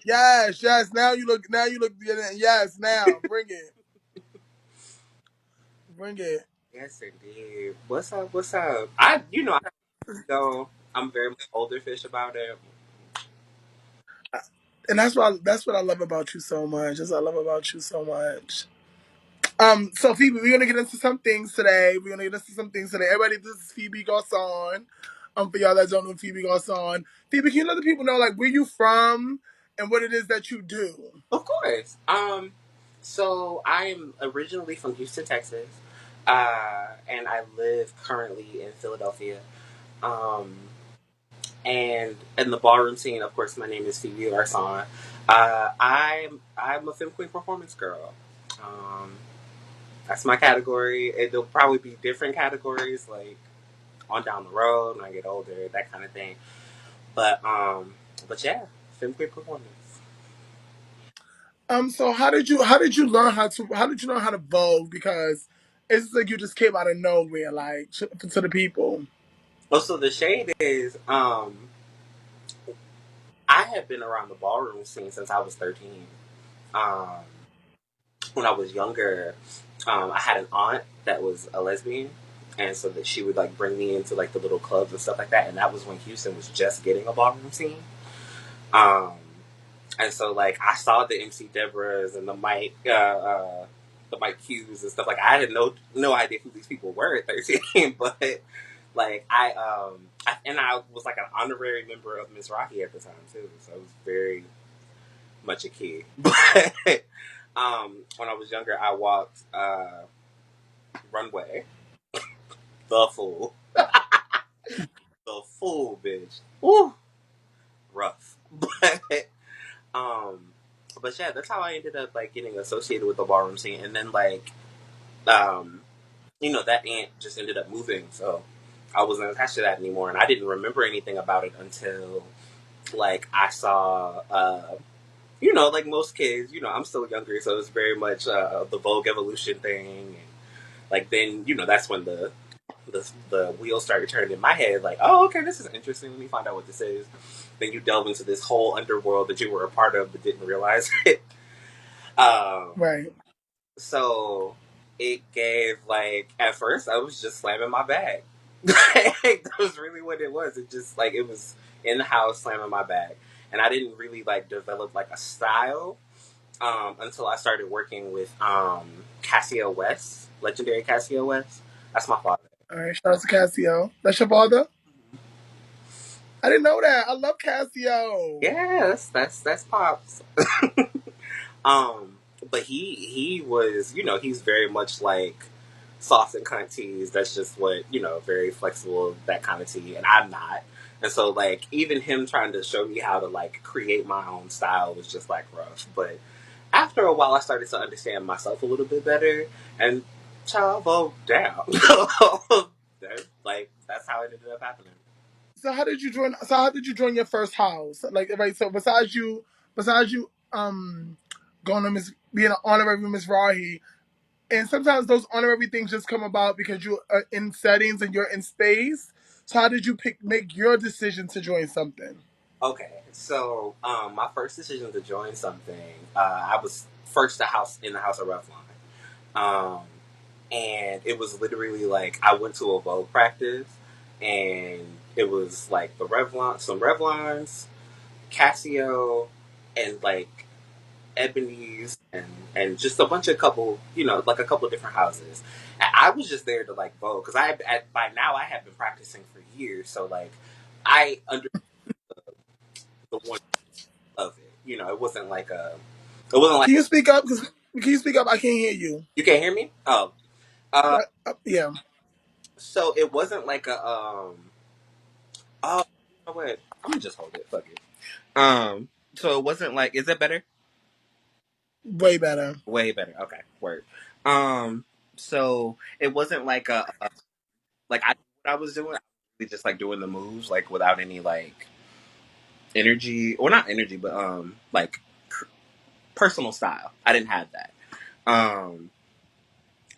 Yes, yes. Now you look. Yes, now bring it. Bring it. Yes, indeed. What's up? What's up? I go. I'm very much older fish about it. And that's what I love about you so much. That's what I love about you so much. So Phoebe, we're gonna get into some things today. We're gonna get into some things today. Everybody, this is Phoebe Garcon. For y'all that don't know Phoebe Garcon, Phoebe, can you let the people know like where you from and what it is that you do? Of course. So I'm originally from Houston, Texas, and I live currently in Philadelphia. Um, and in the ballroom scene, of course, my name is Phoebe Garcon. I'm a Fem Queen performance girl. Um, that's my category. There'll probably be different categories like on down the road when I get older, that kind of thing. But yeah, Fem Queen performance. So how did you learn how to Vogue? Because it's like you just came out of nowhere, like to the people. Also, the shade is I have been around the ballroom scene since I was 13. Um, when I was younger, I had an aunt that was a lesbian, and so that she would like bring me into like the little clubs and stuff like that. And that was when Houston was just getting a ballroom scene. Um, and so like I saw the MC Deborahs and the Mike Q's and stuff. Like I had no idea who these people were at 13, but like I was like an honorary member of Miss Rocky at the time too, so I was very much a kid. But when I was younger, I walked runway. The fool, the fool, bitch. Woo, rough. Um, but yeah, that's how I ended up like getting associated with the ballroom scene, and then like um, that aunt just ended up moving, so I wasn't attached to that anymore, and I didn't remember anything about it until like I saw like most kids, I'm still younger, so it's very much the Vogue evolution thing. And like then, that's when the wheels started turning in my head. Like, oh, okay, this is interesting. Let me find out what this is. Then you delve into this whole underworld that you were a part of but didn't realize it. Um, Right. so it gave like at first I was just slamming my bag. That was really what it was. It just like it was in the house slamming my bag, and I didn't really like develop like a style until I started working with Cassio West, legendary Cassio West. That's my father. All right. Shout out to Cassio. That's your father. I didn't know that. I love Cassio. Yeah, that's pops. um, but he was, he's very much like soft and cunt teas. That's just what very flexible, that kind of tea, and I'm not. And so like even him trying to show me how to like create my own style was just like rough. But after a while, I started to understand myself a little bit better, and child vote down. That's how it ended up happening. So how did you join your first house? Like, right. So besides you going to Miss being an honorary Miss Rahi, and sometimes those honorary things just come about because you are in settings and you're in space. So how did you make your decision to join something? Okay, so my first decision to join something, I was first in the house of Revlon, and it was literally like I went to a Vogue practice, and it was like some Revlons, Casio, and like Ebony's, and just a bunch of like a couple of different houses. And I was just there to like Vogue because by now I have been practicing for years, so like I under the one of it. It wasn't like Can you speak up? Can you speak up? I can't hear you. you can't hear me. Oh, uh, Yeah, so it wasn't like a oh, you know what? I'm gonna just hold it. Fuck it. So it wasn't like. Is it better? way better. Way better. Okay, word. Um, so it wasn't like like what I was doing. I was really just like doing the moves like without any like energy or not energy, but like personal style. I didn't have that. Um,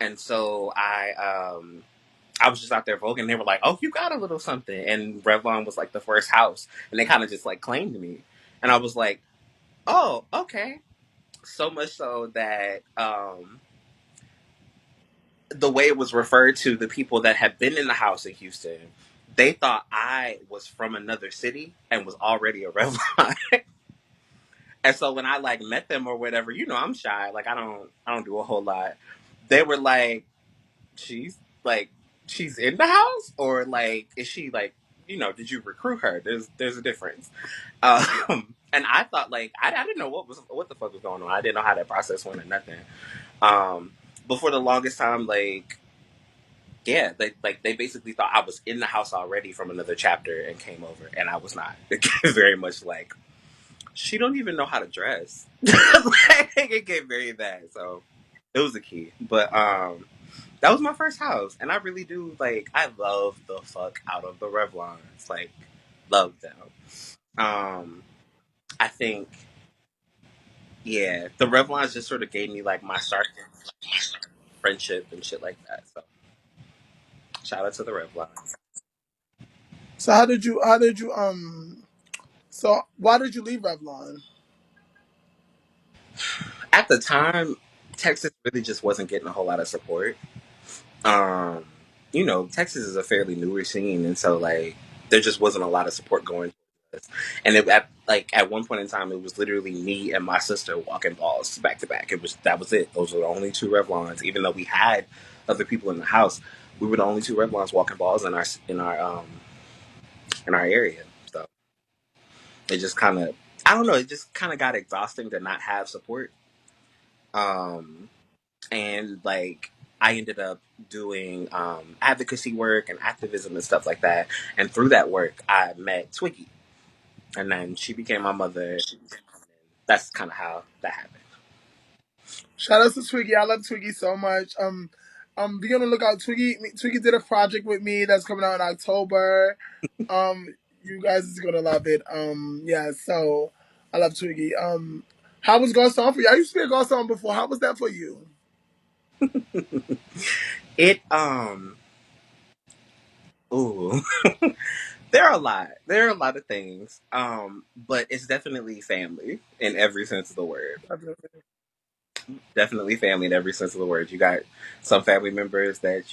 and so I was just out there voguing, and they were like, "Oh, you got a little something." And Revlon was like the first house, and they kind of just like claimed me, and I was like, Oh, okay. So much so that the way it was referred to the people that had been in the house in Houston, they thought I was from another city and was already a Revlon. And so when I like met them or whatever, I'm shy. Like I don't do a whole lot. They were like, she's like she's in the house, or like is she like, did you recruit her? There's a difference. And I thought like I didn't know what the fuck was going on. I didn't know how that process went or nothing. Um, but for the longest time, like, yeah, they basically thought I was in the house already from another chapter and came over, and I was not. It became very much like she don't even know how to dress. Like, it get very bad. So it was a key, but that was my first house, and I really do like. I love the fuck out of the Revlons, like love them. Um, I think yeah, the Revlons just sort of gave me like my start friendship and shit like that. So shout out to the Revlons. So so why did you leave Revlon? At the time, Texas really just wasn't getting a whole lot of support. Um, Texas is a fairly newer scene, and so like there just wasn't a lot of support going. And at one point in time, it was literally me and my sister walking balls back to back. That was it. Those were the only two Revlons. Even though we had other people in the house, we were the only two Revlons walking balls in our area. So it just kind of, I don't know, it just kind of got exhausting to not have support. Um, and like I ended up doing advocacy work and activism and stuff like that. And through that work, I met Twiggy, and then she became my mother. That's kind of how that happened. Shout out to Twiggy. I love Twiggy so much. Be on the lookout. Twiggy did a project with me that's coming out in October. You guys is gonna love it. Yeah. So I love Twiggy. How was Garcon for you? I used to be a Garcon before. How was that for you? It ooh, there are a lot. There are a lot of things. But it's definitely family in every sense of the word. Definitely family in every sense of the word. You got some family members that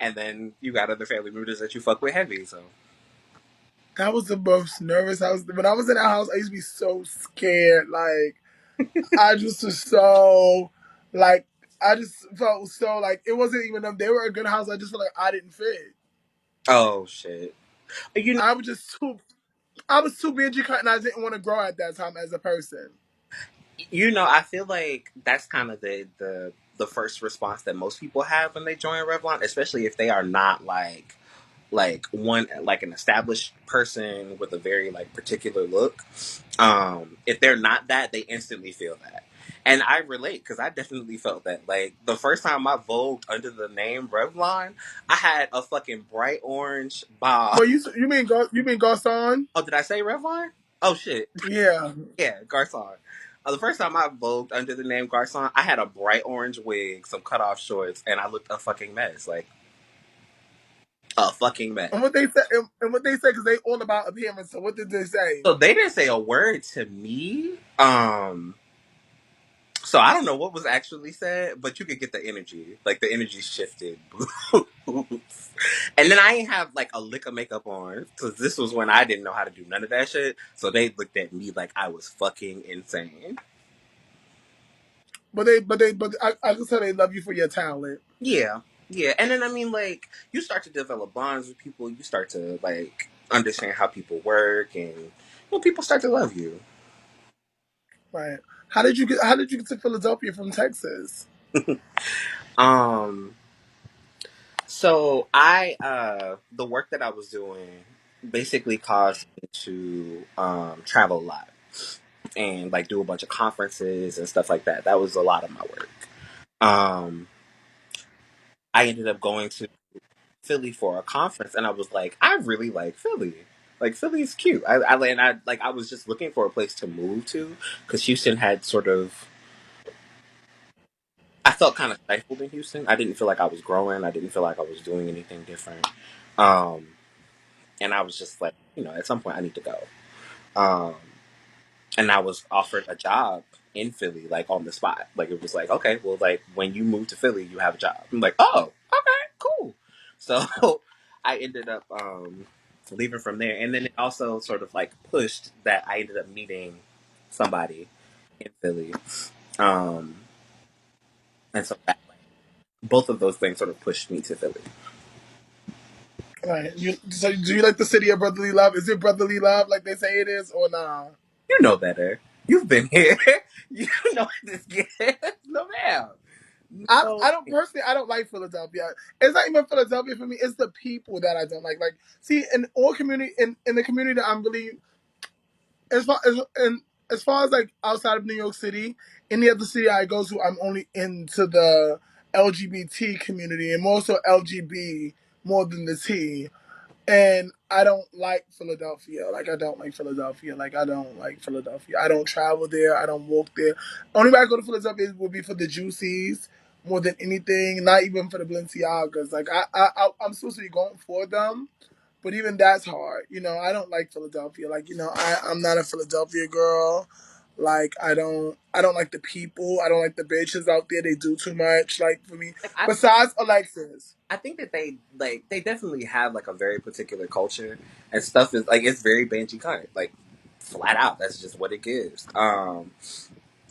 and then you got other family members that you fuck with heavy. So That was the most nervous I was. When I was in that house, I used to be so scared. Like I just was so like I just felt so like it wasn't even them. They were a good house. I just felt like I didn't fit. oh shit. You know, I was just too. I was too bingy cut, and I didn't want to grow at that time as a person. I feel like that's kind of the first response that most people have when they join Revlon, especially if they are not like an established person with a very like particular look. If they're not that, they instantly feel that. And I relate because I definitely felt that. Like the first time I vogued under the name Revlon, I had a fucking bright orange bob. Well, you mean Garcon? Oh, did I say Revlon? Oh shit. Yeah. Yeah, Garcon. The first time I vogued under the name Garcon, I had a bright orange wig, some cutoff shorts, and I looked a fucking mess. Like a fucking mess. And what they said, and what they said, because they all about appearance. So what did they say? So they didn't say a word to me. So I don't know what was actually said, but you could get the energy. Like the energy shifted. And then I ain't have like a lick of makeup on because this was when I didn't know how to do none of that shit. So they looked at me like I was fucking insane. But I can tell they love you for your talent. Yeah, yeah. And then I mean, like you start to develop bonds with people. You start to like understand how people work, and people start to love you. Right. How did you get to Philadelphia from Texas? Um, So the work that I was doing basically caused me to travel a lot and like do a bunch of conferences and stuff like that. That was a lot of my work. Um, I ended up going to Philly for a conference, and I was like, I really like Philly. Like Philly's cute. I was just looking for a place to move to because Houston had sort of. I felt kind of stifled in Houston. I didn't feel like I was growing. I didn't feel like I was doing anything different. Um, and I was just like, at some point I need to go. Um, and I was offered a job in Philly, like on the spot. Like it was like, okay, well, like when you move to Philly, you have a job. I'm like, oh, okay, cool. So I ended up leaving from there, and then it also sort of like pushed that I ended up meeting somebody in Philly, um, and so that, like, both of those things sort of pushed me to Philly. Right. So do you like the city of brotherly love? Is it brotherly love like they say it is, or nah? You know better. You've been here. You know this gets. No, ma'am. No. I don't personally. I don't like Philadelphia. It's not even Philadelphia for me. It's the people that I don't like. Like, see, in all community, in the community that I'm really as far as and as far as like outside of New York City, any other city I go to, I'm only into the LGBT community and more so LGB more than the T. And I don't like Philadelphia. Like I don't like Philadelphia. Like I don't like Philadelphia. I don't travel there. I don't walk there. Only way I go to Philadelphia would be for the Juicies more than anything. Not even for the Balenciagas. Like I'm supposed to be going for them, but even that's hard. You know, I don't like Philadelphia. Like I'm not a Philadelphia girl. Like I don't like the people. I don't like the bitches out there. They do too much. Like for me. Like, I Besides Alexis. I think that they definitely have like a very particular culture and stuff is like it's very Banshee cut like flat out. That's just what it gives.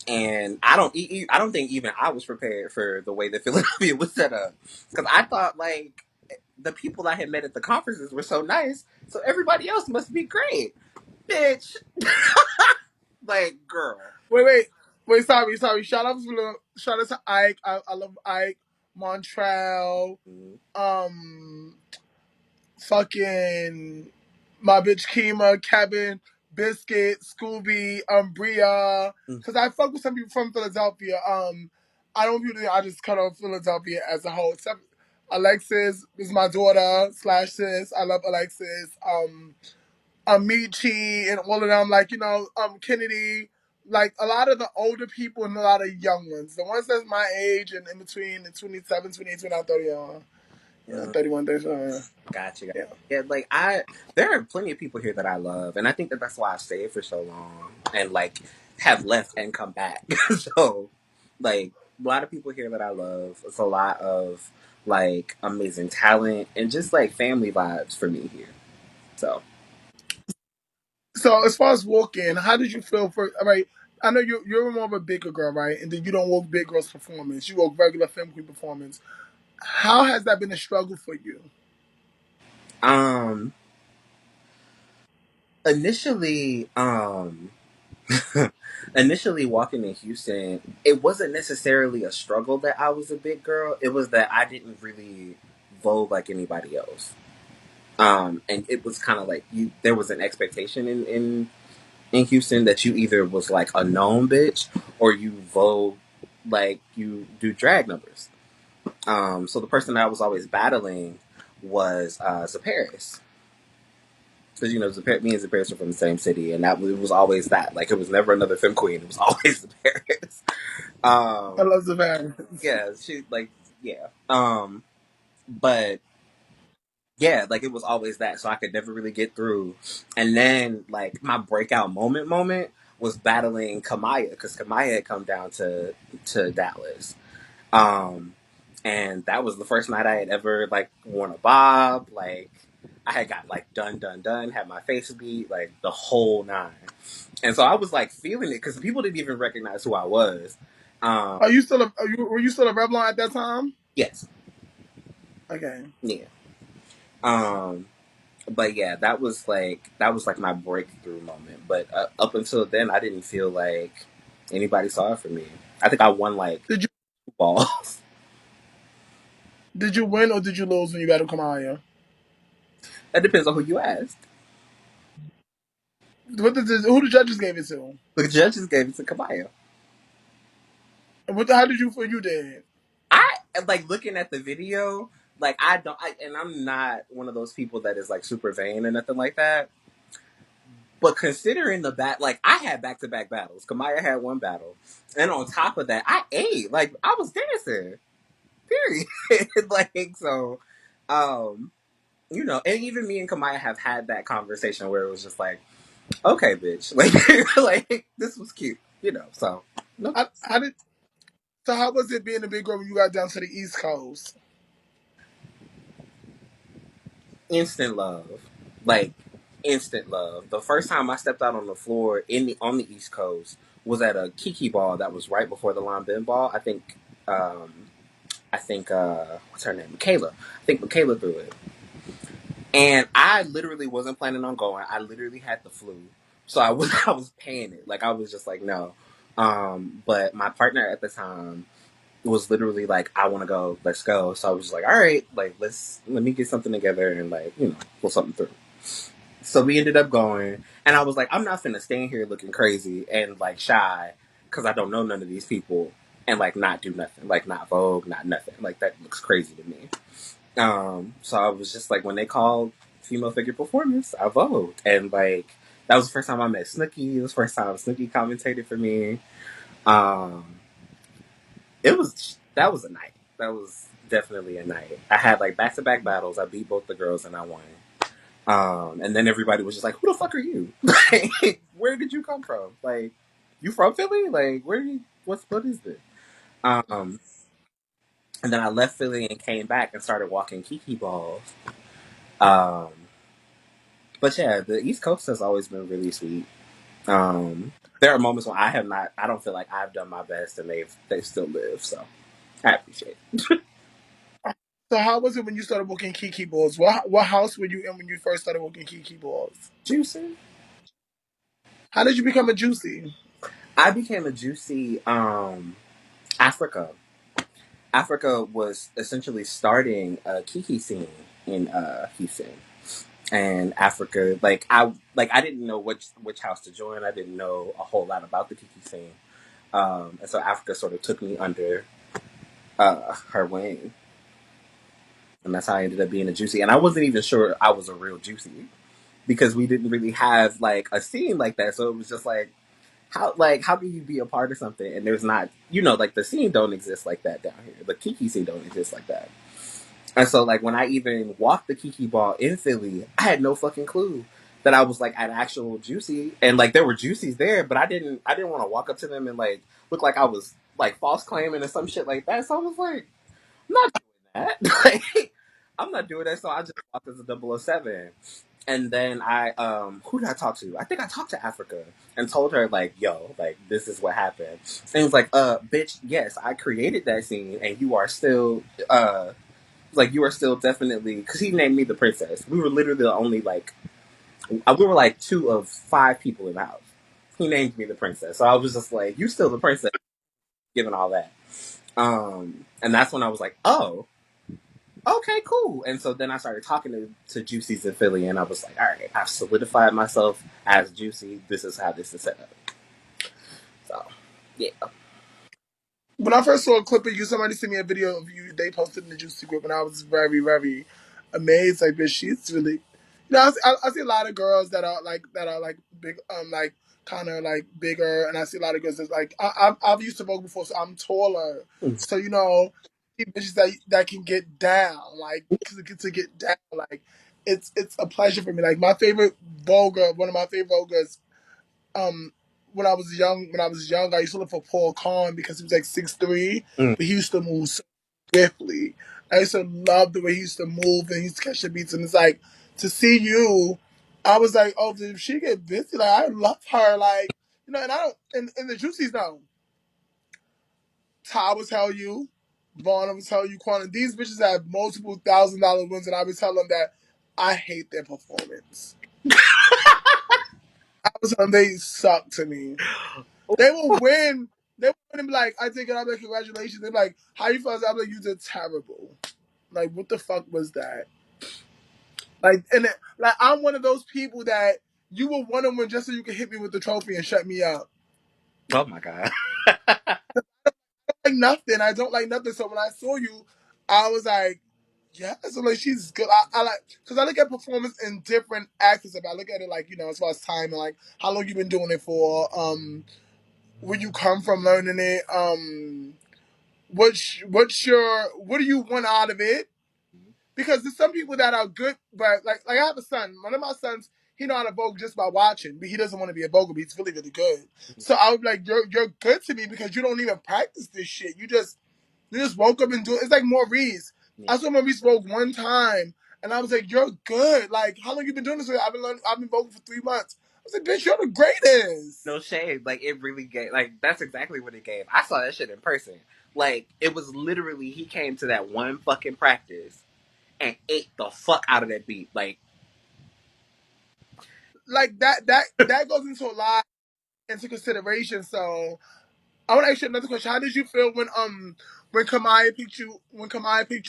And I don't think even I was prepared for the way that Philadelphia was set up because I thought like the people I had met at the conferences were so nice, so everybody else must be great, bitch. Like girl. Wait. Sorry. Shout out to Ike. I love Ike. Montreal. Mm, Um, fucking my bitch Kima, Kevin, Biscuit, Scooby, Bria. mm, Cause I fuck with some people from Philadelphia. I don't usually. I just cut off Philadelphia as a whole. Except Alexis is my daughter slash sis. I love Alexis. Amici and all of them, like, Kennedy, like a lot of the older people and a lot of young ones. The ones that's my age and in between the 27, 28, 29, 30, 31, 37. gotcha. Yeah. Yeah, like there are plenty of people here that I love, and I think that that's why I stayed for so long and like have left and come back. So, like a lot of people here that I love. It's a lot of like amazing talent and just like family vibes for me here. So, So as far as walking, how did you feel for? All right, I know you're more of a bigger girl, right? And then you don't walk big girls performance. You walk regular Fem Queen performance. How has that been a struggle for you? um, initially, initially walking in Houston, it wasn't necessarily a struggle that I was a big girl. It was that I didn't really vogue like anybody else. And it was kind of like there was an expectation in Houston that you either was like a known bitch or you vogue like you do drag numbers. So the person that I was always battling was Zaparis. Because me and Zaparis are from the same city, and it was always that. Like it was never another Fem Queen; it was always Zaparis. I Um, love the fans. yeah, she like yeah. But yeah, like it was always that, so I could never really get through. And then like my breakout moment was battling Kamaya because Kamaya had come down to Dallas, um, and that was the first night I had ever like worn a bob. Like I had got like done, had my face beat, like the whole nine. And so I was like feeling it because people didn't even recognize who I was. Um, Were you still a Revlon at that time? yes, Okay. yeah. Um, but yeah, that was like my breakthrough moment. But up until then, I didn't feel like anybody saw it for me. I think I won like Did you two balls. did you win or did you lose when you battled Kamaya? That depends on who you ask. Who the judges gave it to? The judges gave it to Kabaya. And how did you feel you did? I like looking at the video. Like I don't, and I'm not one of those people that is like super vain or nothing like that. But considering like I had back to back battles. Kamaya had one battle, and on top of that, I ate. Like I was dancing. Period. Like so, um, and even me and Kamaya have had that conversation where it was just like, Okay, bitch. Like, like this was cute, you know. So no, How did so? How was it being a big girl when you got down to the East Coast? instant love, like instant love. The first time I stepped out on the floor on the East Coast was at a Kiki ball that was right before the Lon Ben ball. Um, I think what's her name, Michaela. I think Michaela threw it, and I literally wasn't planning on going. I literally had the flu, so I was I was panicked. Like I was just like no. But my partner at the time was literally like, I want to go, let's go. So I was just like, all right, like let me get something together and like pull something through. So we ended up going, and I was like, I'm not finna stand here looking crazy and like shy because I don't know none of these people and like not do nothing, like not Vogue, not nothing. Like that looks crazy to me. So I was just like, when they called female figure performance, I vogued, and like that was the first time I met Snooki. It was the first time Snooki commentated for me. Um, it was that was a night. That was definitely a night. I had like back to back battles. I beat both the girls and I won. And then everybody was just like, "Who the fuck are you? Like, where did you come from? Like, you from Philly? Like, where? What is this?" Um, and then I left Philly and came back and started walking Kiki balls. Um, but yeah, the East Coast has always been really sweet. There are moments when I have not. I don't feel like I've done my best, and they still live. So I appreciate it. So how was it when you started working Kiki balls? What house were you in when you first started working Kiki balls? Juicy. How did you become a Juicy? I became a Juicy. Africa. Africa was essentially starting a Kiki scene in Houston, and Africa, I didn't know which house to join. I didn't know a whole lot about the Kiki scene, and so Africa sort of took me under her wing, and that's how I ended up being a Juicy. And I wasn't even sure I was a real Juicy because we didn't really have like a scene like that. So it was just like how can you be a part of something and there's not like the scene don't exist like that down here. The Kiki scene don't exist like that. And so like when I even walked the Kiki ball in Philly, I had no fucking clue that I was like an actual Juicy, and like there were Juicies there, but I didn't want to walk up to them and like look like I was like false claiming or some shit like that. So I was like, I'm not doing that. Like, I'm not doing that. So I just walked as a 007. And then who did I talk to? I think I talked to Africa and told her like, yo, like this is what happened. And he was like, bitch, yes, I created that scene and you are still like you are still definitely, because he named me the princess. We were literally the only like we were like two of five people in the house. He named me the princess. So I was just like, you still the princess given all that. And that's when I was like, oh, okay, cool. And so then I started talking to Juicy's in Philly, and I was like, all right, I've solidified myself as Juicy. This is how this is set up. So, yeah. When I first saw a clip of you, somebody sent me a video of you. They posted in the Juicy group, and I was very, very amazed. Like, bitch, she's really. I see a lot of girls that are like big, like kind of like bigger, and I see a lot of girls that's like I've used to vote before, so I'm taller. So bitches that can get down, like to get down, like it's a pleasure for me. Like my favorite Vogue, one of my favorite Voguers um when I was young, I used to look for Paul Kahn because he was like 6'3", Mm. but he used to move so swiftly. I used to love the way he used to move and he used to catch the beats. And it's like to see you, I was like, oh, did she get busy? Like I love her, like and I don't. And the Juicies know. Ty will tell you, Vaughn will tell you, Quan. These bitches have multiple $1,000 wins, and I would tell them that I hate their performance. I was telling them they suck to me. They will win. They will win and be like, I take it, I'm like, congratulations. They're like, how you feel? I'm like, you did terrible. Like, what the fuck was that? Like, like, I'm one of those people that you will want to win just so you can hit me with the trophy and shut me up. Oh my god. Like nothing. I don't like nothing. So when I saw you, I was like, yeah, so like she's good. I like because I look at performance in different aspects of it. I look at it like as far as time and like how long you've been doing it for, where you come from learning it, what do you want out of it? Because there's some people that are good, but like I have a son. One of my sons, he know how to vogue just by watching, but he doesn't want to be a vogue, but he's really, really good. So I would be like, you're good to me because you don't even practice this shit. You just woke up and do it. It's like Maurice. Yeah. I saw Maurice vogue one time, and I was like, you're good. Like, how long you been doing this? I've been voguing for 3 months. I was like, bitch, you're the greatest. No shade. Like, it really gave, like, that's exactly what it gave. I saw that shit in person. Like, it was literally, he came to that one fucking practice and ate the fuck out of that beat. Like that goes into a lot into consideration. So I want to ask you another question. How did you feel when Kamaya picked you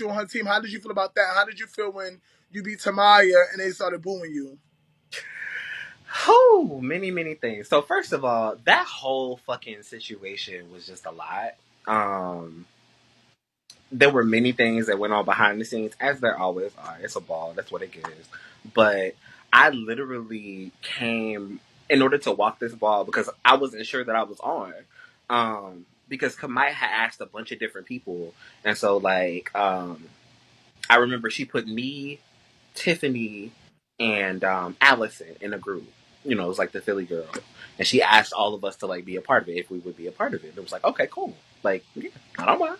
on her team? How did you feel about that? How did you feel when you beat Tamaya and they started booing you? Oh, many, many things. So first of all, that whole fucking situation was just a lot. Um, there were many things that went on behind the scenes, as there always are. It's a ball, that's what it is. But I literally came in order to walk this ball because I wasn't sure that I was on. Because Kamai had asked a bunch of different people, and so I remember she put me, Tiffany, and Allison in a group. You know, it was like the Philly girl, and she asked all of us to like be a part of it if we would be a part of it. It was like, okay, cool. Like, yeah, I don't mind.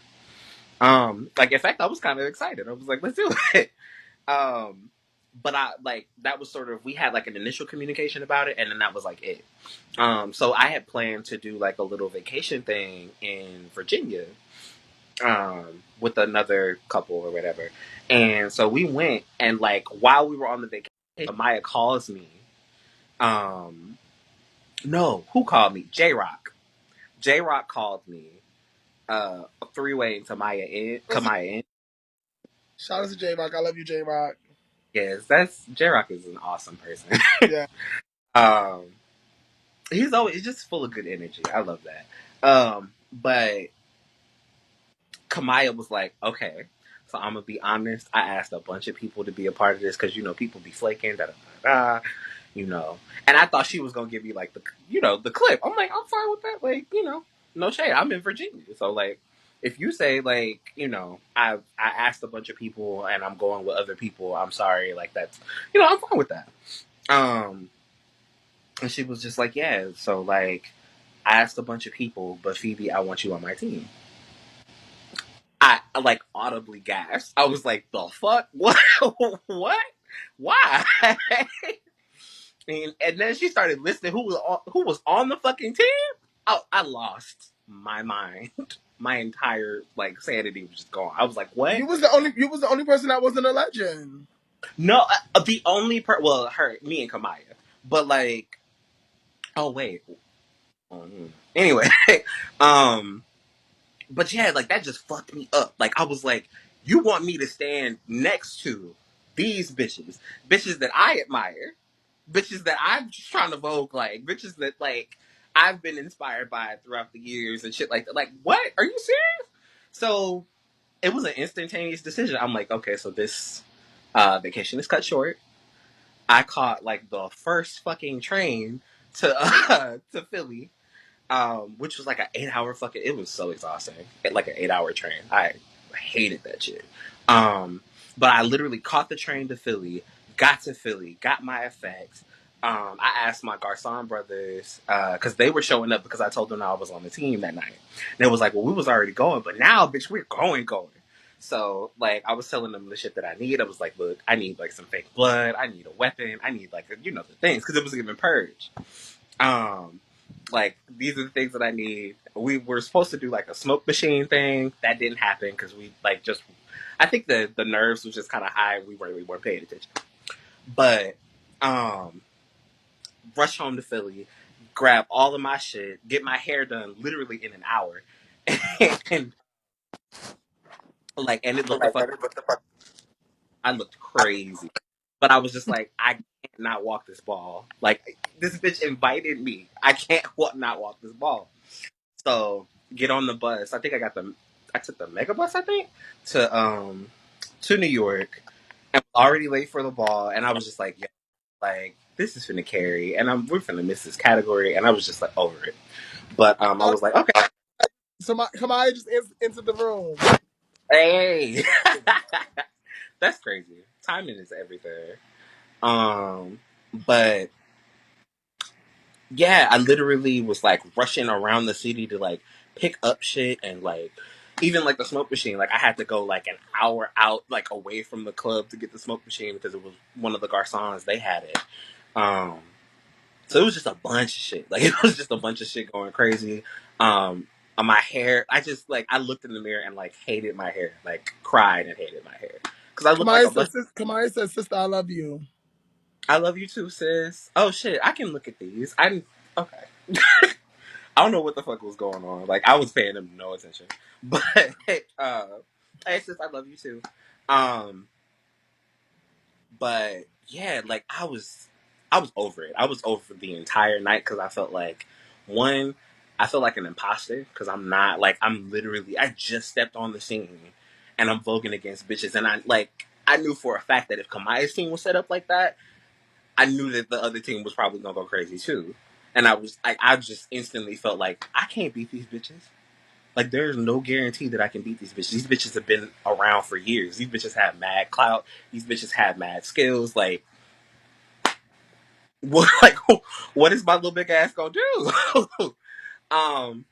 Like in fact, I was kind of excited. I was like, let's do it. Um, but I like that was sort of we had like an initial communication about it, and then that was like it. So I had planned to do like a little vacation thing in Virginia, with another couple or whatever. And so we went, and like while we were on the vacation, Maya calls me. Um, no, who called me? J Rock. J Rock called me. A three-way to Maya in. Kamaya in. Shout out to J Rock. I love you, J Rock. Yes, that's J Rock is an awesome person. Yeah. um, he's just full of good energy. I love that. But Kamaya was like, okay, so I'm gonna be honest. I asked a bunch of people to be a part of this because people be flaking, da da da da, And I thought she was gonna give me like the clip. I'm like, I'm fine with that. Like, no shade. I'm in Virginia, so like, if you say like, I asked a bunch of people and I'm going with other people, I'm sorry. Like that's, I'm fine with that. Um, and she was just like, yeah. So like, I asked a bunch of people, but Phoebe, I want you on my team. I like audibly gasped. I was like, "The fuck? What? What? Why?" and then she started listening. Who was on the fucking team? Oh, I lost my mind. My entire like sanity was just gone. I was like, "What?" You was the only person that wasn't a legend. No, the only well, me and Kamaya, but like, oh wait. Anyway, um, but yeah, like that just fucked me up. Like I was like, you want me to stand next to these bitches that I admire, bitches that I'm just trying to vogue, like bitches that like I've been inspired by throughout the years and shit like that. Like, what? Are you serious? So it was an instantaneous decision. I'm like, okay, so this vacation is cut short. I caught like the first fucking train to to Philly, which was like an 8 hour fucking. It was so exhausting. Like an 8 hour train. I hated that shit. But I literally caught the train to Philly, got to Philly, got my effects. I asked my Garcon brothers because they were showing up because I told them I was on the team that night. And it was like, well, we was already going, but now, bitch, we're going. So like I was telling them the shit that I need. I was like, look, I need like some fake blood. I need a weapon. I need like the things because it was giving purge. Um, like these are the things that I need. We were supposed to do like a smoke machine thing. That didn't happen because we like just. I think the nerves was just kind of high. We weren't paying attention. But rush home to Philly, grab all of my shit, get my hair done literally in an hour, and like and it looked the fuck. I looked crazy, but I was just like, I can't not walk this ball. Like this bitch invited me. I can't not walk this ball. So get on the bus. I think I took the mega bus, I think, to New York and was already late for the ball. And I was just like, yeah, like this is finna carry and we're finna miss this category. And I was just like over it. But I was like, okay. So Kamaya just entered the room. Hey. That's crazy. Timing is everything. Um But yeah, I literally was like rushing around the city to like pick up shit and like even like the smoke machine. Like I had to go like an hour out like away from the club to get the smoke machine because it was one of the garçons, they had it. Um so it was just a bunch of shit. Like it was just a bunch of shit going crazy. On my hair, I just like I looked in the mirror and like hated my hair, like cried and hated my hair because I looked like a bunch. Kamaya says, sister, I love you. I love you too, sis. Oh shit, I can look at these. I'm okay. I don't know what the fuck was going on. Like I was paying them no attention. But hey sis, I love you too. Um but yeah, like I was over it. I was over the entire night because I felt like one, I felt like an imposter because I'm not like I'm literally I just stepped on the scene and I'm voguing against bitches and I knew for a fact that if Kamaya's team was set up like that, I knew that the other team was probably gonna go crazy too. And I was like I just instantly felt like I can't beat these bitches. Like there's no guarantee that I can beat these bitches. These bitches have been around for years. These bitches have mad clout. These bitches have mad skills. Like what? Like what is my little big ass gonna do? um.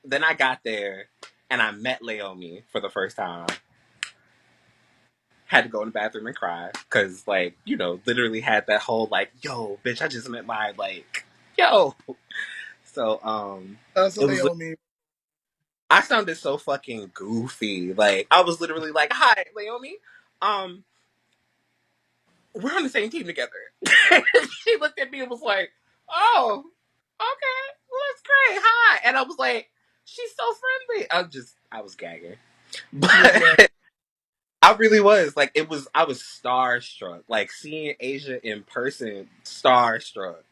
Then I got there and I met Leomi for the first time. Had to go in the bathroom and cry because, like, literally had that whole like, "Yo, bitch, I just met my like, yo." So, That's what it they was. owe me. I sounded so fucking goofy. Like I was literally like, "Hi, Leomi. Um, we're on the same team together." She looked at me and was like, "Oh, okay, well that's great. Hi." And I was like, "She's so friendly." I was gagging, You was like, but I really was like, I was starstruck. Like seeing Asia in person, starstruck.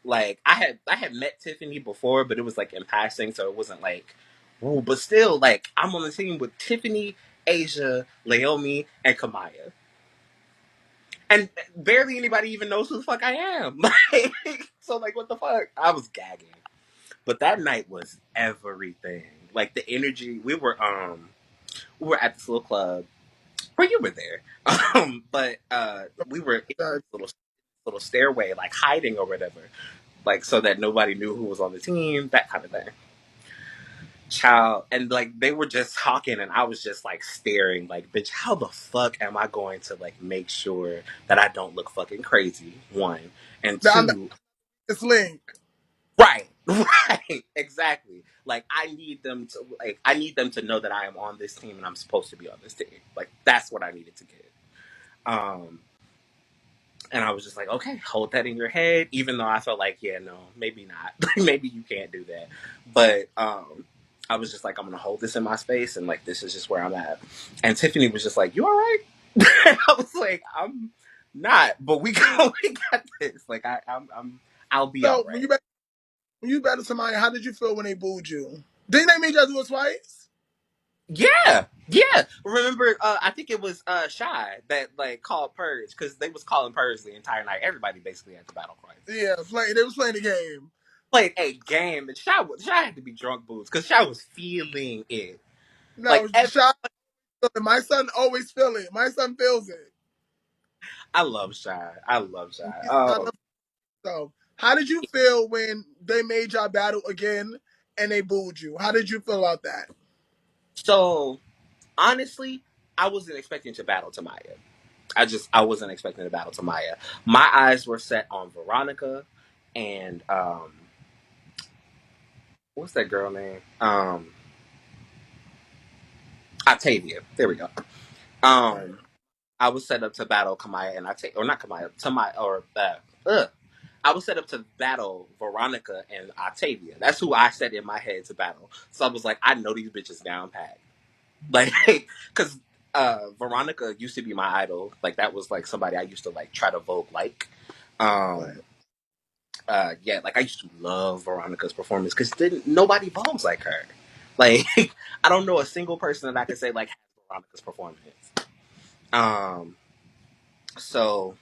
Like I had met Tiffany before, but it was like in passing, so it wasn't like, whoa. But still, like I'm on the team with Tiffany, Asia, Leomi, and Kamaya. And barely anybody even knows who the fuck I am. Like, so like, what the fuck? I was gagging. But that night was everything. Like the energy. We were at this little club. Where you were there. But we were in uh, this little stairway, like hiding or whatever. Like so that nobody knew who was on the team, that kind of thing. Child, and like they were just talking and I was just like staring like, bitch, how the fuck am I going to like make sure that I don't look fucking crazy, one, and I'm the two. it's Link. Right. Right, exactly. Like I need them to know that I am on this team and I'm supposed to be on this team. Like that's what I needed to get. um and I was just like, okay, hold that in your head, even though I felt like, yeah, no, maybe not. Maybe you can't do that. But I was just like, I'm gonna hold this in my space and like this is just where I'm at. And Tiffany was just like, you all right? I was like, I'm not, but we got this. Like I'll be all So when right. you battled somebody, how did you feel when they booed you? Didn't they make you do it twice? Yeah, yeah. Remember, I think it was Shy that like called Purge because they was calling Purge the entire night. Everybody basically had the battle cry. Yeah, they was playing the game. Played a game, and Shy had to be drunk boots because Shy was feeling it. No, Like Shy. My son always feel it. My son feels it. I love Shy. I love Shy. I love so. How did you feel when they made y'all battle again and they booed you? How did you feel about that? So honestly, I wasn't expecting to battle Tamaya. I wasn't expecting to battle Tamaya. My eyes were set on Veronica and what's that girl name? Octavia. There we go. Right. Um, I was set up to battle Kamaya and or not Kamaya, Tamaya or I was set up to battle Veronica and Octavia. That's who I set in my head to battle. So I was like, I know these bitches down pat. Like, because Veronica used to be my idol. Like that was like somebody I used to like try to vogue like. Right. Um, yeah, like I used to love Veronica's performance because didn't nobody vogues like her. Like I don't know a single person that I could say like has Veronica's performance. Um, so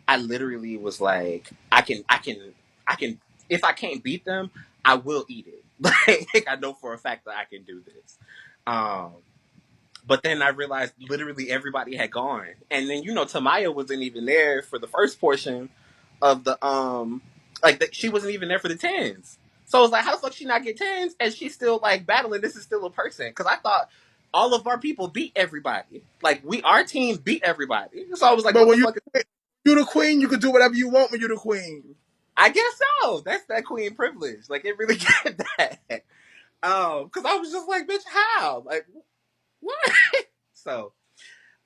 I literally was like, I can. If I can't beat them, I will eat it. Like I know for a fact that I can do this. Um, but then I realized literally everybody had gone, and then Tamaya wasn't even there for the first portion of the like she wasn't even there for the tens. So I was like, how the fuck she not get tens and she's still like battling? This is still a person because I thought all of our people beat everybody. Like our team beat everybody. So I was like, But what the when fuck? you the queen, you can do whatever you want when you're the queen. I guess so. That's that queen privilege. Like it really get that. Because I was just like, bitch, how? Like what? So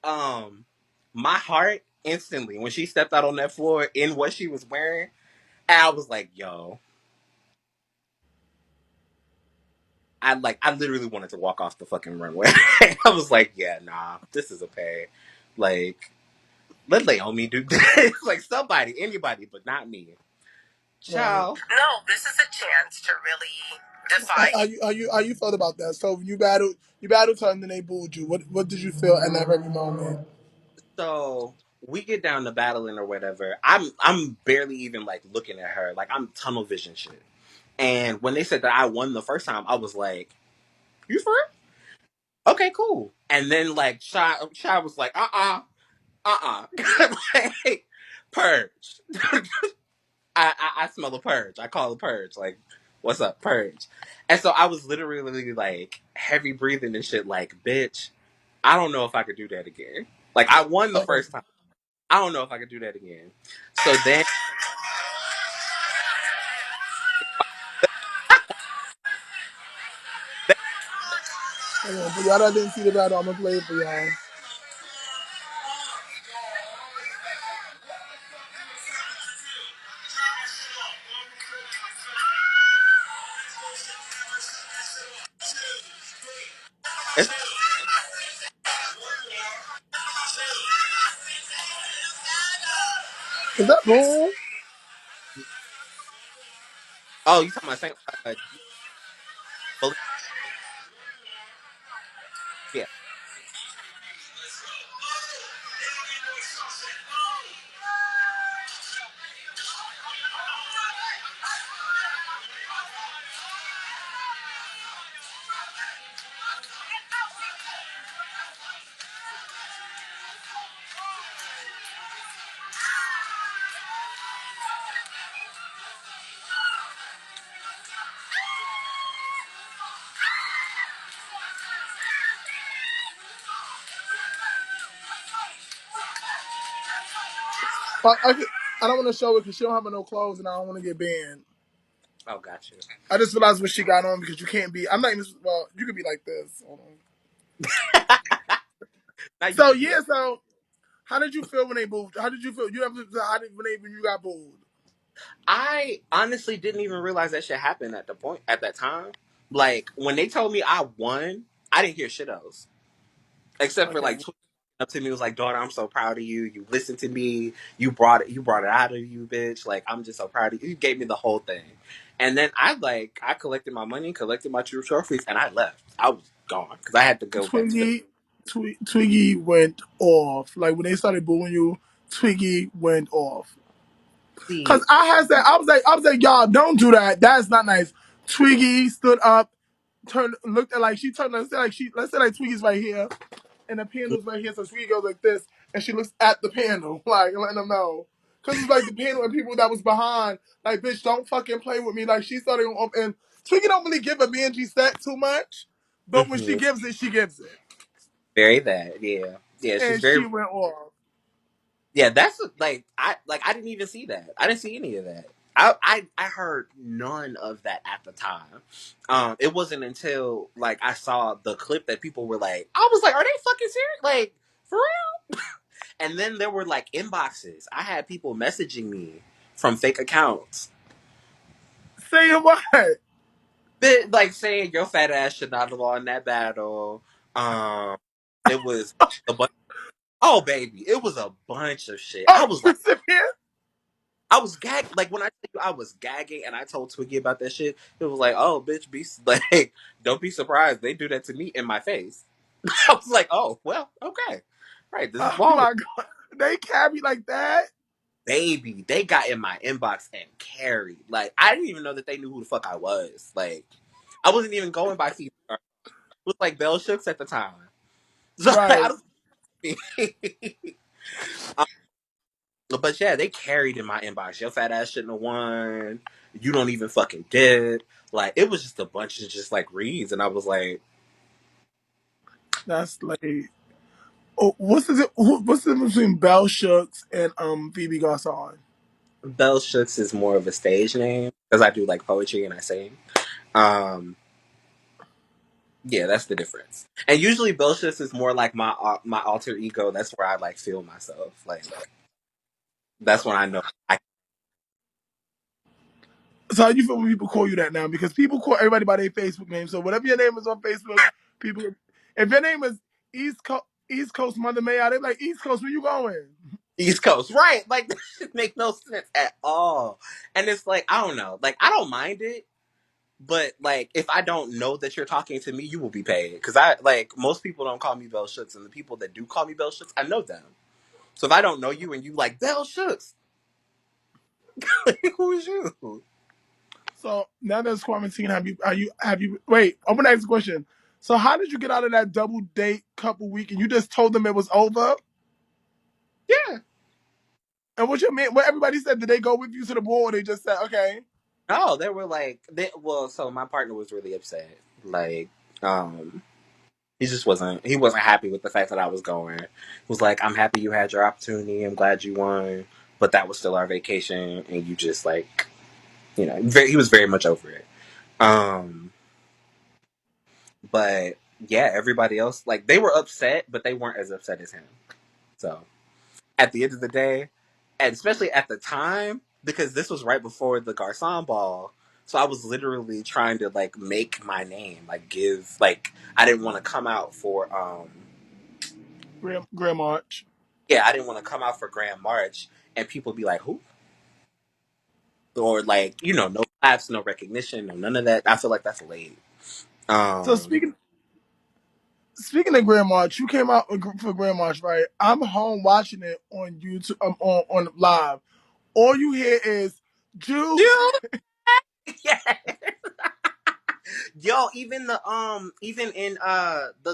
um, my heart instantly when she stepped out on that floor in what she was wearing, I was like, yo, I literally wanted to walk off the fucking runway. I was like, yeah, nah, this is a pay. Like, let Naomi do this. Like somebody, anybody, but not me. Right. Ciao. No, this is a chance to really define. How you felt about that? So you battled her and then they booed you. What did you feel in that very moment? So we get down to battling or whatever. I'm barely even like looking at her. Like I'm tunnel vision shit. And when they said that I won the first time, I was like, "You for real? Okay, cool." And then like Shy was like, like, purge. I smell a purge. I call a purge. Like, what's up, purge? And so I was literally like heavy breathing and shit. Like, bitch, I don't know if I could do that again. Like, I won the Oh, first time. I don't know if I could do that again. So then, okay. For y'all that didn't see the battle, I'm gonna play it for y'all. it's, Is that boom? oh, you talking about saying, bully? Yeah. I don't want to show it because she don't have no clothes and I don't want to get banned. Oh, got you. I just realized what she got on because you can't be. I'm not even. Well, you could be like this. Hold on. Now you So could be yeah. like, So how did you feel when they booed? How did you feel? You have to. When you got booed? I honestly didn't even realize that shit happened at the point at that time. Like when they told me I won, I didn't hear shit else. Except for Okay. like up to me was like, daughter, I'm so proud of you. You listened to me. You brought it out of you, bitch. Like I'm just so proud of you. You gave me the whole thing. And then I collected my money, collected my true trophies, and I left. I was gone because I had to go back to the Twiggy, Twiggy went off. Like when they started booing you, Twiggy went off. Cause see. I had that. I was like, y'all don't do that. That's not nice. Twiggy stood up, looked at like she turned. Let's say like Twiggy's right here, and the panel's right here. So Twiggy goes like this, and she looks at the panel, like letting them know. Cause it's like the panel and people that was behind, like bitch, don't fucking play with me. Like she started, and Twiggy don't really give a Benji set too much, but when she Hmm. gives it, she gives it. Very bad. Yeah. Yeah. She's And very. she went off. Yeah. That's I didn't even see that. I didn't see any of that. I heard none of that at the time. It wasn't until like I saw the clip that people were like, I was like, are they fucking serious? Like for real? And then there were like inboxes. I had people messaging me from fake accounts, Saying what? like saying your fat ass should not have won that battle. Um, it was a bunch. Oh baby, it was a bunch of shit. Oh, recipient? I was gagging. Like when I tell you I was gagging, and I told Twiggy about that shit. It was like, oh bitch, be like, don't be surprised. They do that to me in my face. I was like, oh well, okay, right. This is Oh wrong. my god. They carry like that? Baby, they got in my inbox and carried. Like, I didn't even know that they knew who the fuck I was. Like, I wasn't even going by Phoebe Garcon. It was like Bell Shooks at the time. So, like, I Right. don't But yeah, they carried in my inbox. Your fat ass shouldn't have won. You don't even fucking did. Like it was just a bunch of just like reads, and I was like, That's like, oh, what's the difference between Bell Shooks and Phoebe Garcon? Bell Shooks is more of a stage name because I do like poetry and I sing. Um, yeah, that's the difference. And usually Bell Shooks is more like my alter ego. That's where I like feel myself. Like that's when I know. So how do you feel when people call you that now? Because people call everybody by their Facebook name. So whatever your name is on Facebook, people, if your name is East Coast Mother May, they're like, East Coast, where you going? East Coast, right? Like that should make no sense at all. And it's like I don't know. Like I don't mind it. But like, if I don't know that you're talking to me, you will be paid. Because I like most people don't call me Bell Shooks, and the people that do call me Bell Shooks, I know them. So if I don't know you and you like Bell Shooks, who is you? So now there's quarantine. Have you? Wait, I'm gonna ask a question. So how did you get out of that double date couple week and you just told them it was over? Yeah. And what you mean? What everybody said? Did they go with you to the ball, or they just said, okay? No, they were like, well, so my partner was really upset. Like, um, he wasn't happy with the fact that I was going. He was like, I'm happy you had your opportunity. I'm glad you won, but that was still our vacation, and you just like, he was very much over it. Um, But yeah, everybody else, like, they were upset, but they weren't as upset as him. So at the end of the day, and especially at the time, because this was right before the Garcon ball, so I was literally trying to like make my name, like give, like I didn't want to come out for, Grand March. yeah, I didn't want to come out for Grand March and people be like, who? Or like, no claps, no recognition, no none of that. I feel like that's late. So Um, speaking of Grand March, you came out for Grand March, right? I'm home watching it on YouTube, on live. All you hear is Juice. yeah. Yo, even in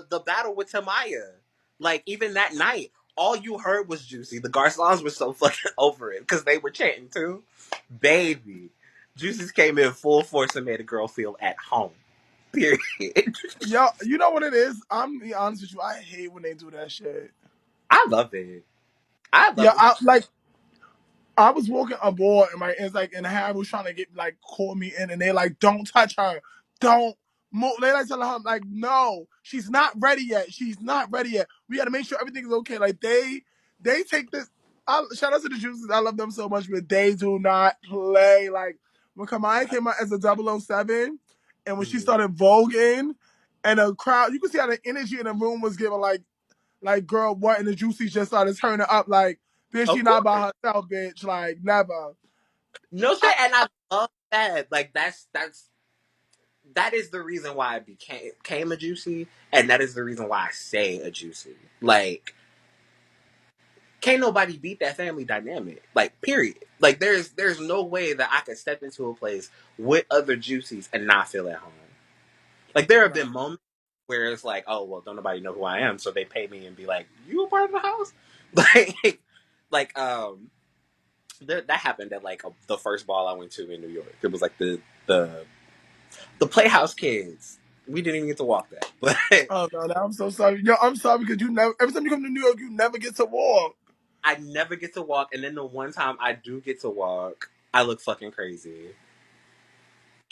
the battle with Tamaya, like even that night, all you heard was Juicy. The Garcons were so fucking over it because they were chanting too. Baby, Juicy's came in full force and made a girl feel at home. Period. Yo, you know what it is? I'm gonna be honest with you. I hate when they do that shit. I love it. I Yeah, love it. I was walking aboard and it's like and Harry was trying to get like call me in and they like don't touch her. Don't move. They like telling her like no, she's not ready yet. She's not ready yet. We gotta make sure everything is okay. Like they take this shout out to the Juices. I love them so much, but they do not play. Like when Kamaya came out as a 007 and when she Mhm. started voguing and the crowd you could see how the energy in the room was given like, girl, what? And the Juicy just started turning up, like, bitch, she Of not course. by herself, bitch. Like, never. No I, shit, and I love that. Like that is the reason why I became a Juicy, and that is the reason why I say a Juicy. Like can't nobody beat that family dynamic. Like, period. Like, there's no way that I could step into a place with other Juicies and not feel at home. Like, there have right. been moments where it's like, oh well, don't nobody know who I am, so they pay me and be like, you a part of the house? Like, like that happened at like the first ball I went to in New York. It was like the the Playhouse kids. We didn't even get to walk that, but Oh, God, I'm so sorry. Yo, I'm sorry because you never, every time you come to New York, you never get to walk. I never get to walk. And then the one time I do get to walk, I look fucking crazy.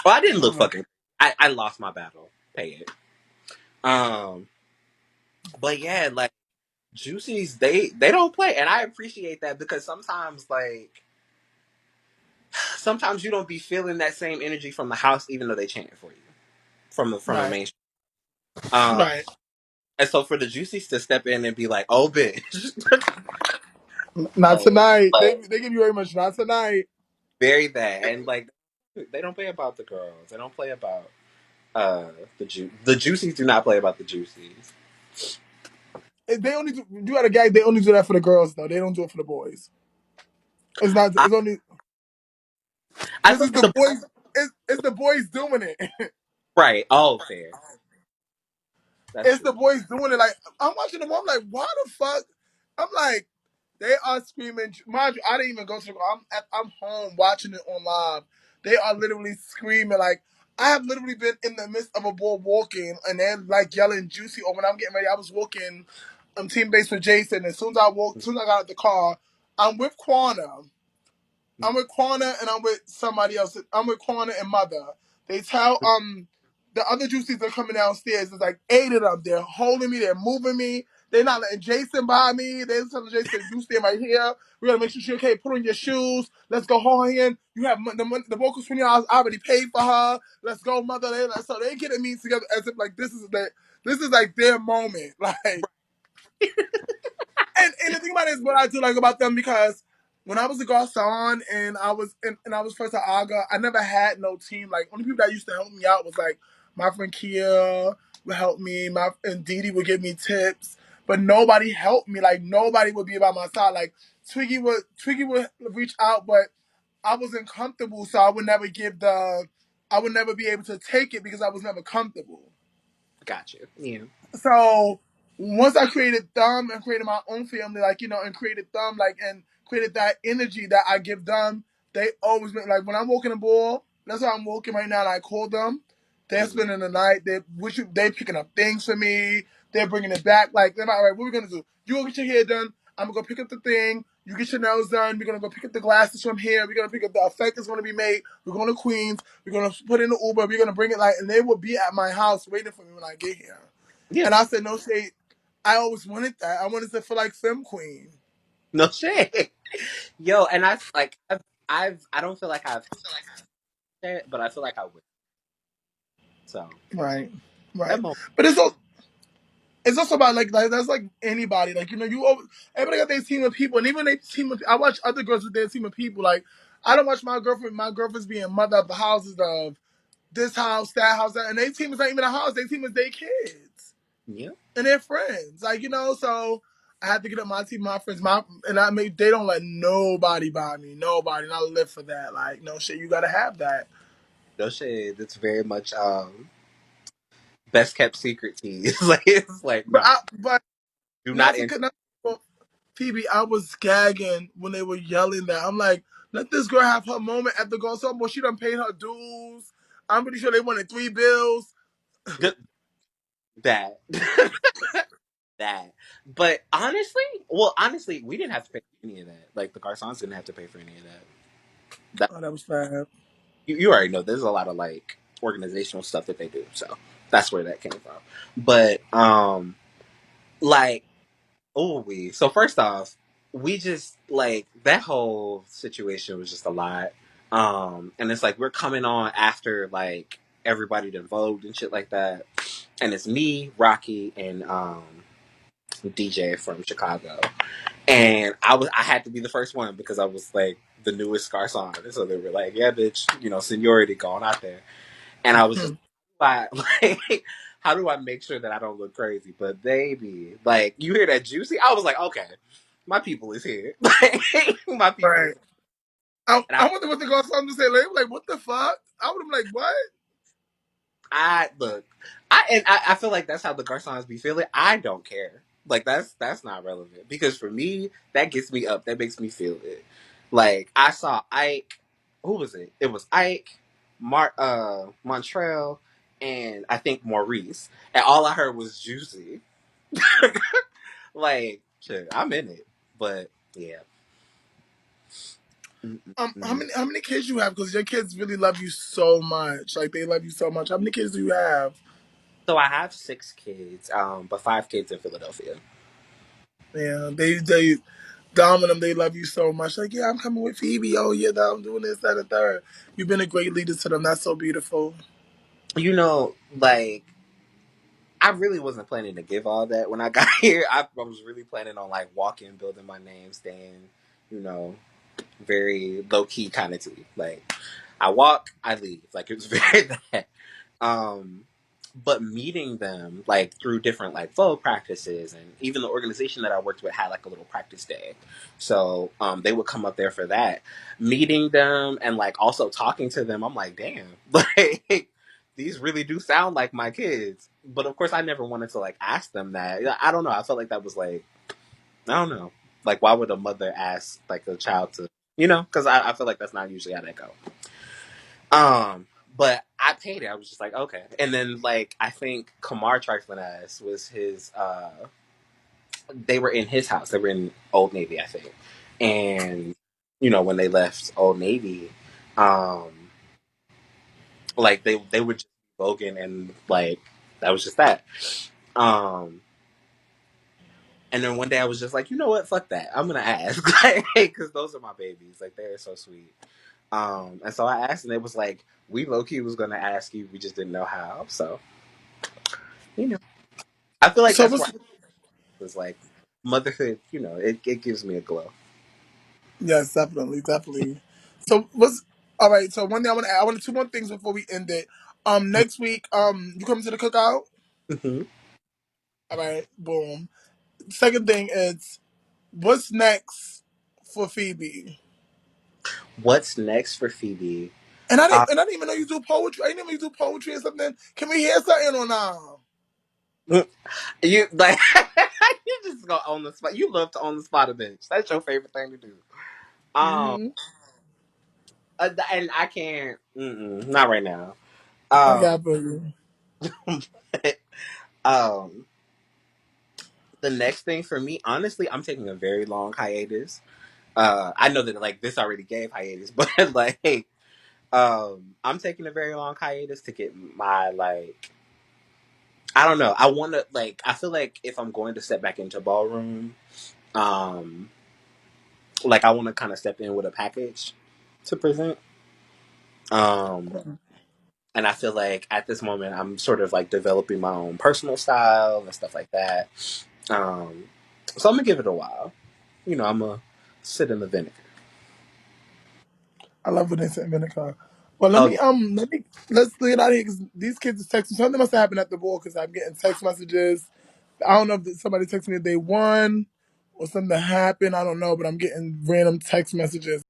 Well, I didn't Oh, look my. fucking. I lost my battle. Pay it. Um, but yeah, like Juicy's, they don't play, and I appreciate that because sometimes you don't be feeling that same energy from the house, even though they chanting for you from the Right. main. Um, Right. and so for the Juicies to step in and be like, "Oh, bitch," Not like tonight. They give you very much, not tonight. very that, and like they don't play about the girls. They don't play about uh the Juicies do not play about the Juicies. They only do, you got a gag, they only do that for the girls, though. They don't do it for the boys. It's not, I, it's only, I because feel it's like the the boys, it's the boys doing it. right. Oh, fair. That's It's true. the boys doing it. Like, I'm watching them, I'm like, why the fuck? I'm like, They are screaming. Mind you, I didn't even go to the. I'm home watching it on live. They are literally screaming like I have literally been in the midst of a ball walking and they're like yelling juicy. Or when I'm getting ready, I was walking. Team base with Jason. As soon as as soon as I got out the car, I'm with Quana. I'm with Quana and I'm with somebody else. I'm with Quana and Mother. They tell the other juicies are coming downstairs. There's like 8 of them. They're holding me. They're moving me. They're not letting Jason by me. They're telling Jason, "You stay right here. We gotta make sure she's okay. Put on your shoes. Let's go hold her in. You have the vocals $20. I already paid for her. Let's go, Mother." So they getting me together as if like this is like their moment. Like and the thing about it is what I do like about them because when I was a Garcon and I was first at Aga, I never had no team. Like only people that used to help me out was like my friend Kia would help me, and Didi would give me tips, but nobody helped me. Like nobody would be by my side. Like Twiggy would reach out, but I wasn't comfortable, so I would never be able to take it because I was never comfortable. Gotcha. Yeah. So once I created them and created my own family, like and created them, like and created that energy that I give them, they always been like when I'm walking the ball. That's how I'm walking right now. And I call them. They're Mm-hmm. spending the night. They picking up things for me. They're bringing it back. Like they're like, all right, what are we gonna do? You go get your hair done. I'm gonna go pick up the thing. You get your nails done. We're gonna go pick up the glasses from here. We're gonna pick up the effect that's gonna be made. We're going to Queens. We're gonna put in the Uber. We're gonna bring it and they will be at my house waiting for me when I get here. Yeah. And I said, no shade. I always wanted that. I wanted to feel like Fem Queen. No shit. Yo, and I don't feel like I've had it, but I feel like I would. So Right. that Right. moment. But it's also about like that's like anybody. Like, everybody got their team of people. And even they team of I watch other girls with their team of people. Like I don't watch my girlfriend's being mother of the houses of this house, that house, that and their team is not even a house, their team is their kids. Yeah. And their friends. Like, so I had to get up my team, my friends, they don't let nobody buy me. Nobody. And I live for that. Like, no shit, you gotta have that. No shade. It's very much best kept secret tease. Like it's like no, But do not not to enter. cut not, well, Phoebe, I was gagging when they were yelling that. I'm like, let this girl have her moment at the Gold Star Bowl. She done paid her dues. I'm pretty sure they wanted 3 bills. That that. But honestly, we didn't have to pay for any of that. Like the Garcons didn't have to pay for any of that. That Oh, that was fab. you already know. There's a lot of like organizational stuff that they do, so that's where that came from. But like so first off, we just like that whole situation was just a lot. And it's like we're coming on after like everybody that voted and shit like that. And it's me, Rocky, and DJ from Chicago. And I had to be the first one because I was like the newest Garcon. And so they were like, yeah, bitch, seniority going out there. And I was just like, how do I make sure that I don't look crazy? But baby, like you hear that juicy? I was like, okay, my people is here. My people Right. is and I wonder what the Gold Star to say. Like, what the fuck? I would have been like, what? I look, I feel like that's how the Garcons be feeling. I don't care. Like that's not relevant because for me that gets me up. That makes me feel it. Like I saw Ike. Who was it? It was Ike, Montreal, and I think Maurice. And all I heard was juicy. Like shit, I'm in it. But yeah. How Mm-mm-mm. many kids you have? Because your kids really love you so much. Like they love you so much. How many kids do you have? So I have 6 kids, but 5 kids in Philadelphia. Yeah, they Dom and them, they love you so much. Like, yeah, I'm coming with Phoebe. Oh yeah, I'm doing this, that, and third. You've been a great leader to them. That's so beautiful. Like I really wasn't planning to give all that when I got here. I was really planning on like walking, building my name, staying, you know, very low key kind of tea. Like I walk, I leave. Like it was very that. Um, but meeting them like through different like flow practices and even the organization that I worked with had like a little practice day. So they would come up there for that. Meeting them and like also talking to them, I'm like, damn, like these really do sound like my kids. But of course I never wanted to like ask them that. I don't know. I felt like that was like I don't know. Like, why would a mother ask like a child to, because I feel like that's not usually how that go. But I paid it. I was just like, okay. And then like I think Kamar Trifling Ass was his. They were in his house. They were in Old Navy, I think. And when they left Old Navy, um, like they were just voguing and like that was just that. Um, and then one day I was just like, you know what, fuck that. I'm gonna ask, because those are my babies. Like they're so sweet. And so I asked, and it was like we low key was gonna ask you, we just didn't know how. So you know, I feel like So that's why what's it was like motherhood. It gives me a glow. yes, definitely, definitely. So what's all right? So one thing I want two more things before we end it. Next week, you coming to the cookout? Hmm. All right, boom. Second thing is, what's next for Phoebe? What's next for Phoebe? Uh, And I didn't even know you do poetry. I didn't even know you do poetry or something. Can we hear something or now? you like you just go on the spot. You love to on the spot a bitch. That's your favorite thing to do. Um, Mm-hmm. and I can't. Not right now. I Um, got you. um, the next thing for me, honestly, I'm taking a very long hiatus. I know that like this already gave hiatus, but like, I'm taking a very long hiatus to get my like. I don't know. I want to like. I feel like if I'm going to step back into ballroom, um, like I want to kind of step in with a package to present. Um, and I feel like at this moment I'm sort of like developing my own personal style and stuff like that. Um, so I'm gonna give it a while. I'm gonna sit in the vinegar. I love when they send vinegar. Well, Oh yeah. let's get out of here because these kids are texting. Something must have happened at the ball because I'm getting text messages. I don't know if somebody texted me if they won or something happened. I don't know, but I'm getting random text messages.